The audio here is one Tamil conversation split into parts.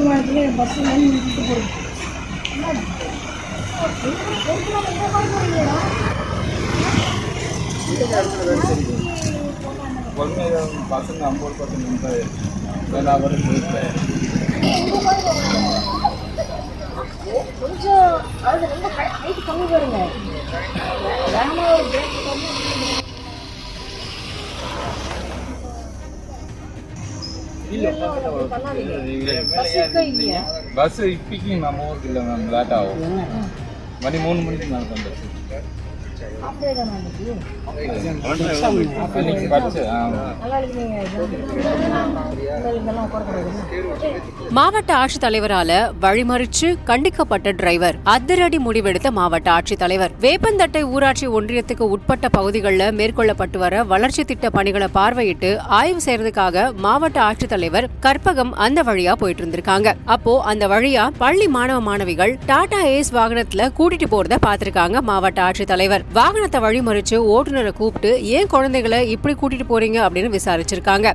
விமானத்துல பஸ் நிறுத்திட்டு போகுது. பசங்க 50% நின்றாரு. அவரும் போயிருக்காரு. கொஞ்சம் அது ரொம்ப ஹைட் கம்மி பாருங்க. வேகமாக ஒரு பிரேக் பஸ் இப்பைக்கு நம்ம ஊருக்கு இல்லை மேம், லேட் ஆகும். மணி 3 மணிக்கு மேலே தான் பஸ். மாவட்ட ஆட்சித்தலைவரால வழிமறிச்சு கண்டிக்கப்பட்ட டிரைவர். அதிரடி முடிவெடுத்த மாவட்ட ஆட்சித்தலைவர். வேப்பந்தட்டை ஊராட்சி ஒன்றியத்துக்கு உட்பட்ட பகுதிகளில் மேற்கொள்ளப்பட்டு வர வளர்ச்சி திட்ட பணிகளை பார்வையிட்டு ஆய்வு செய்யறதுக்காக மாவட்ட ஆட்சித்தலைவர் கற்பகம் அந்த வழியா போயிட்டு இருந்திருக்காங்க. அப்போ அந்த வழியா பள்ளி மாணவ மாணவிகள் டாடா ஏஸ் வாகனத்துல கூட்டிட்டு போறத பாத்திருக்காங்க மாவட்ட ஆட்சித்தலைவர். வாகனத்தை வழிமறிச்சு ஓட்டுநரை கூப்பிட்டு ஏன் குழந்தைகளை இப்படி கூட்டிட்டு போறீங்க அப்படின்னு விசாரிச்சிருக்காங்க.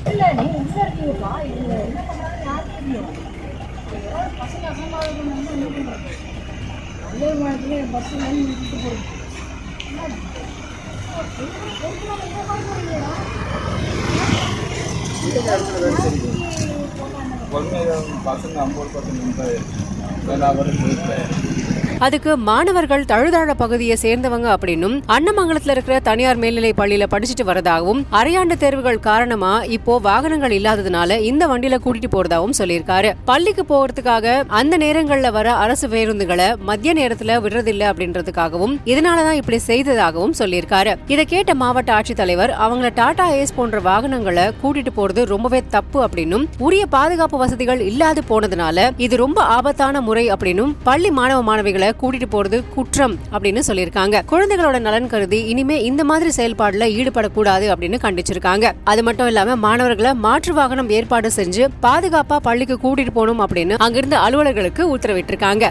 பசங்க 50% நின்றாரு. அவரும் போயிருக்காரு. அதுக்கு மாணவர்கள் தழுதாழ பகுதியை சேர்ந்தவங்க அப்படின்னும் அன்னமங்கலத்துல இருக்கிற தனியார் மேல்நிலை பள்ளியில படிச்சுட்டு வரதாகவும் அரையாண்டு தேர்வுகள் காரணமா இப்போ வாகனங்கள் இல்லாததுனால இந்த வண்டியில கூட்டிட்டு போறதாகவும் சொல்லியிருக்காரு. பள்ளிக்கு போறதுக்காக அந்த நேரங்கள்ல வர அரசு பேருந்துகளை மத்திய நேரத்துல விடுறதில்லை அப்படின்றதுக்காகவும் இதனாலதான் இப்படி செய்ததாகவும் சொல்லியிருக்காரு. இதை கேட்ட மாவட்ட ஆட்சித்தலைவர் அவங்கள டாடா ஏஸ் போன்ற வாகனங்களை கூட்டிட்டு போறது ரொம்பவே தப்பு அப்படின்னும் உரிய பாதுகாப்பு வசதிகள் இல்லாது போனதுனால இது ரொம்ப ஆபத்தான முறை அப்படின்னும் பள்ளி மாணவ மாணவிகளை கூட்டிட்டு போறது குற்றம் அப்படின்னு சொல்லியிருக்காங்க. குழந்தைகளோட நலன் கருதி இனிமே இந்த மாதிரி செயல்பாடுல ஈடுபடக்கூடாது அப்படின்னு கண்டிச்சிருக்காங்க. அது மட்டும் இல்லாம மாணவர்களை மாற்று வாகனம் ஏற்பாடு செஞ்சு பாதுகாப்பா பள்ளிக்கு கூட்டிட்டு போகணும் அப்படின்னு அங்கிருந்த அலுவலர்களுக்கு உத்தரவிட்டிருக்காங்க.